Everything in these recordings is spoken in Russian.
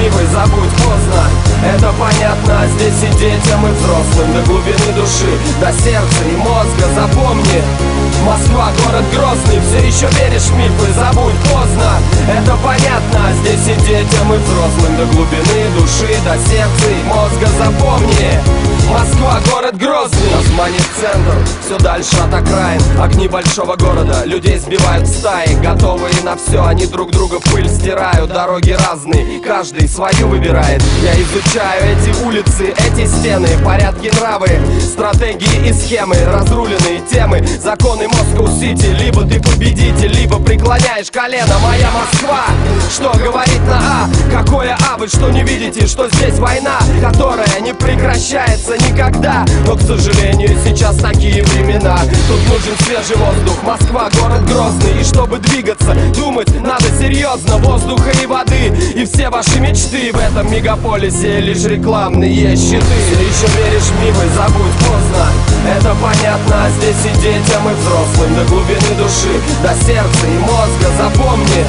милый, забудь поздно. Это понятно, здесь и детям, и взрослым. До глубины души, до сердца и мозга. Запомни, Москва, город грозный. Все еще веришь в мифы, забудь поздно. Это понятно, здесь и детям, и взрослым. До глубины души, до сердца и мозга. Запомни, Москва, город грозный. Нас манит центр, все дальше от окраин. Огни большого города, людей сбивают в стаи. Готовые на все, они друг друга в пыль стирают. Дороги разные, каждый свою выбирает. Я изучаю эти улицы, эти стены, порядки, нравы, стратегии и схемы, разруленные темы, законы Москва-Сити. Либо ты победитель, либо преклоняешь колено. Моя Москва, что говорит на А? Какое А? Вы что, не видите, что здесь война, которая не прекращается никогда? Но, к сожалению, сейчас такие времена. Тут нужен свежий воздух. Москва, город грозный. И чтобы двигаться, думать надо серьезно. Воздуха и воды, и все ваши мечты в этом мегаполисе лишь рекламные щиты. Ты еще веришь в мифы, забудь поздно. Это понятно, здесь и детям, и взрослым. До глубины души, до сердца и мозга. Запомни,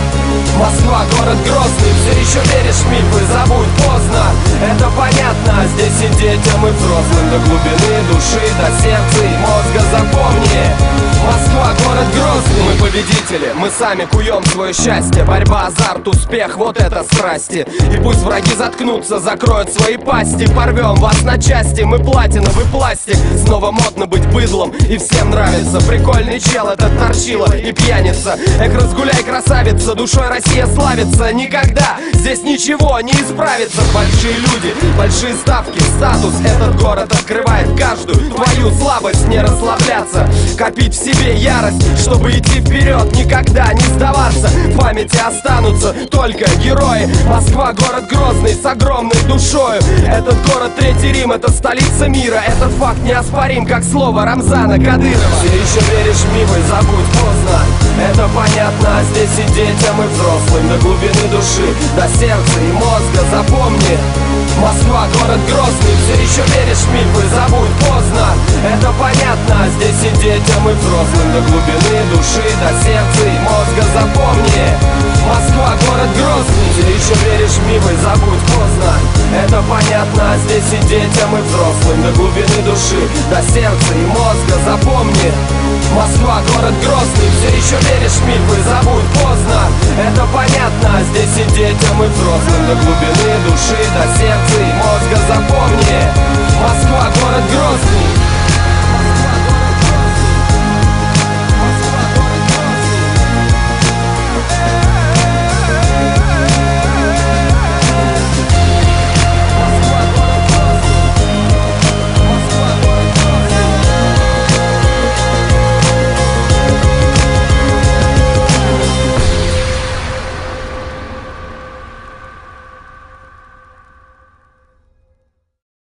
Москва, город грозный. Все еще веришь в мифы, забудь поздно. Это понятно, здесь и детям, и взрослым. До глубины души, до сердца и мозга. Запомни, Москва, город грозный. Мы победители, мы сами куем свое счастье. Борьба, азарт, успех, вот это страсти. И пусть враги заткнутся, закроют свои пасти. Порвем вас на части, мы платиновый пластик. Снова модно быть быдлом, и всем нравится. Прикольный чел, этот торчила и пьяница. Эх, разгуляй, красавица, душой Россия славится. Никогда здесь ничего не исправится. Большие люди, большие ставки, статус. Этот город открывает каждую твою слабость. Не расслабляться, копить в себе ярость, чтобы идти вперед, никогда не сдаваться. В памяти останутся только герои. Москва, город грозный, с огромной душою. Этот город Третий Рим, это столица мира. Этот факт неоспорим, как слово Рамзана Кадырова. Ты еще веришь в мифы, забудь поздно. Это понятно, здесь и детям, и взрослым. До глубины души, до сердца и мозга. Запомни, Москва, город грозный. Все еще веришь в мифы, забудь поздно. Это понятно, здесь и детям, и взрослым. До глубины души, до сердца и мозга. Запомни, Москва, город грозный. Ты еще веришь в мифы, забудь поздно. Это понятно, здесь и детям, и взрослым. До глубины души, до сердца и мозга. Запомни, Москва, город грозный. Все еще веришь в мифы, забудь поздно. Это понятно, здесь и детям, и взрослым. До глубины души, до сердца и мозга. Запомни, Москва, город грозный.